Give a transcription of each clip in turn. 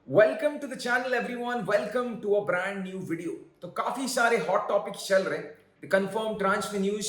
Welcome to the channel everyone, welcome to a brand new video. तो काफी सारे hot topics चल रहे हैं। The confirm transfer news,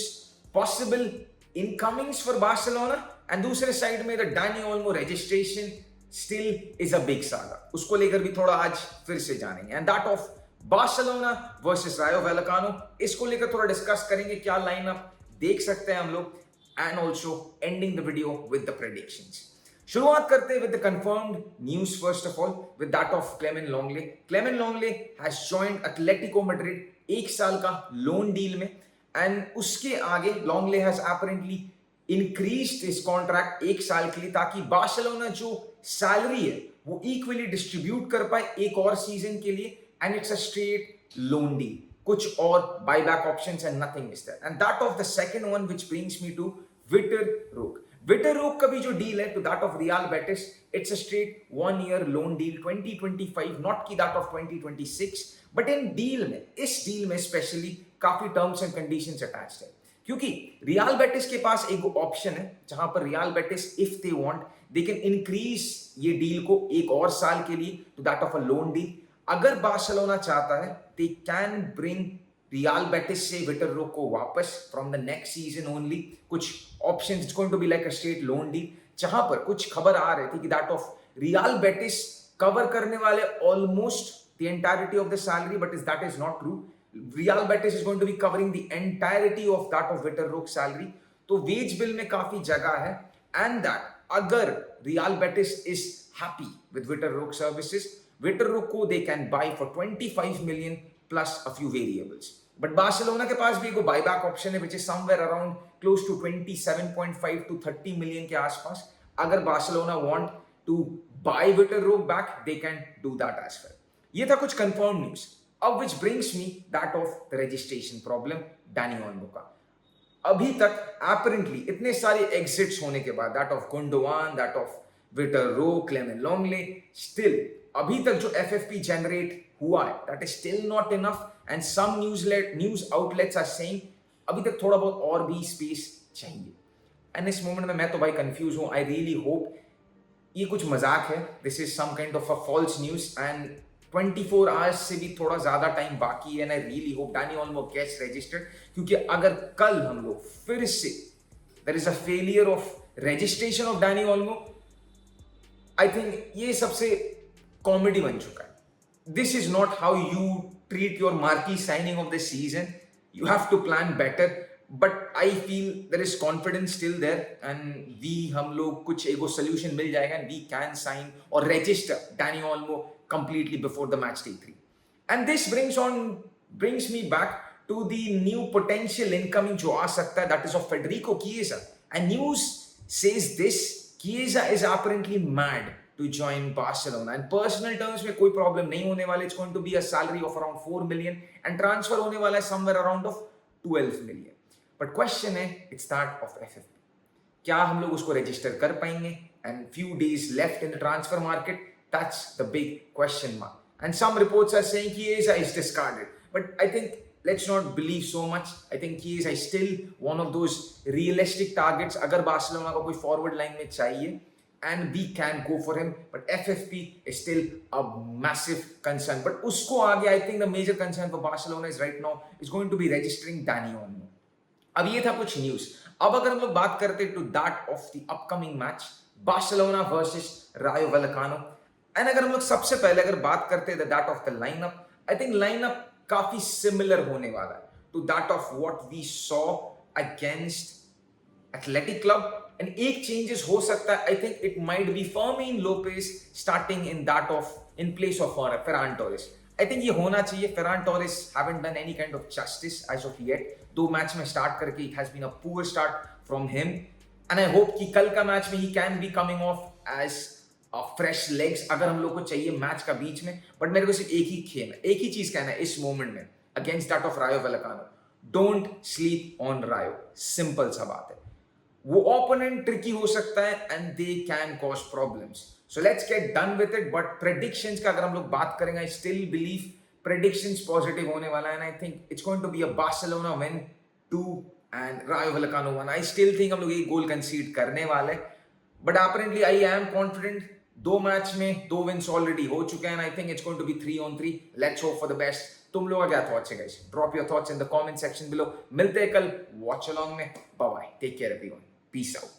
possible incomings for Barcelona and दूसरे side में the Dani Olmo registration still is a big saga. उसको लेकर भी थोड़ा आज फिर से जानेंगे and that of Barcelona versus Rayo Vallecano. इसको लेकर थोड़ा डिस्कस करेंगे, क्या लाइनअप देख सकते हैं हम लोग, and also ending the video with the predictions. शुरुआत करते हैं with the confirmed news first of all with that of Clement Lenglet. Clement Lenglet has joined Atletico Madrid 1 साल का लोन डील में, एंड उसके आगे Lenglet has apparently increased his contract 1 साल के लिए, ताकि बार्सिलोना जो सैलरी है वो इक्वली डिस्ट्रीब्यूट कर पाए एक और सीजन के लिए, and it's a straight loan deal, कुछ और buyback options and nothing is there. And that of the second one which brings me to Vitor Roque. Vitor Roque का भी जो डील है to that of Real Betis, it's a straight 1 year loan deal 2025, not की that of 2026, but इन deal में, इस deal में specially काफी टर्म्स एंड कंडीशंस अटैच्ड है, क्योंकि रियल बेटिस के पास एक ऑप्शन है जहां पर Real Betis if they want they can increase ये डील को 1 और साल के लिए to that of a loan deal. अगर बार्सिलोना चाहता है they can bring Real Betis से विटर रोक को वापस from the next season only. कुछ options, it's going to be like a straight loan deal, जहां पर कुछ खबर आ रही थी कि that of Real Betis cover करने वाले almost the entirety of the salary, but is that is not true. Real Betis is going to be covering the entirety of that of Vitor Roque's salary. तो veg bill में काफी जगह है, and that अगर Real Betis is happy with Vitor Roque services, Vitor Roque को they can buy for 25 million plus a few variables. But Barcelona के पास भी एक buyback option है which is somewhere around close to 27.5 to 30 million के आसपास। अगर Barcelona want to buy Vitor Roque back, they can do that as well. ये था कुछ confirmed news। अब which brings me that of the registration problem Danny Olmo का। अभी तक apparently इतने सारे exits होने के बाद, that of Gundogan, that of Vitor Roque, क्लेमेन लॉन्गले, still अभी तक जो FFP generate हुआ है that is still not enough, and some news outlets are saying अभी तक थोड़ा बहुत और भी space चाहिए। and इस moment में मैं तो भाई confused हूँ। I really hope ये कुछ मजाक है, this is some kind of a false news, and 24 hours से भी थोड़ा ज्यादा टाइम बाकी है, and I really hope Danny Olmo gets registered, क्योंकि अगर कल हम लोग फिर से there is a failure of registration of Danny Olmo, I think ये सबसे कॉमेडी बन चुका है। This is not how you treat your marquee signing of the season, you have to plan better, but I feel there is confidence still there, and हम लोग कुछ एगो solution मिल जाएगा, एंड वी कैन साइन और register Danny Olmo completely before the match day 3. And this brings me back to the new potential incoming जो आ सकता है, that is of Federico Chiesa. And news says this, Chiesa is apparently mad to join Barcelona. And personal terms में कोई problem नहीं होने वाले, it's going to be a salary of around 4 million and transfer होने वाला है somewhere around of 12 million. But question है, it's that of FFP. क्या हम लोग उसको register कर पाएंगे? And few days left in the transfer market, that's the big question mark. And some reports are saying Chiesa is discarded. But I think let's not believe so much. I think Chiesa is still one of those realistic targets. अगर Barcelona को कोई forward line में चाहिए, and we can go for him. But FFP is still a massive concern. But उसको आगे I think the major concern for Barcelona is right now is going to be registering Dani Olmo. अब ये था कुछ news. अब अगर हम लोग बात करते to that of the upcoming match Barcelona versus Rayo Vallecano, and अगर हम लोग सबसे पहले अगर बात करते हैं that of the lineup, I think lineup काफी सिमिलर होने वाला है to that of what we saw against Athletic Club, and एक चेंजेस हो सकता है। I think it might be Fermin Lopez starting in that of in place of Ferran Torres. I think ये होना चाहिए। Ferran Torres haven't done any kind of justice as of yet. 2 match में start करके it has been a poor start from him, and I hope कि कल का match में he can be coming off as fresh legs अगर हम लोग को चाहिए मैच का बीच में। बट मेरे को सिर्फ एक ही खेल है, एक ही चीज कहना है इस मोमेंट में against that of Rayo Vallecano, don't sleep on Rayo. Simple सा बात है, वो ओपोनेंट ट्रिकी हो सकता है and they can cause problems. So let's get done with it. But predictions का अगर हम लोग बात करेंगे, I still believe predictions positive होने वाला है, and I think it's going to be a Barcelona win 2 and Rayo Vallecano 1। I still think हम लोग एक गोल कंसीड करने वाले, but apparently I am confident दो मैच में 2 विंस ऑलरेडी हो चुके हैं, I think it's going to be 3-on-3. Let's hope for the best. तुम लोग का क्या थॉट्स है guys? Drop your thoughts in the comment section below. मिलते हैं कल वॉच अलोंग में. Bye bye, take care everyone, peace out.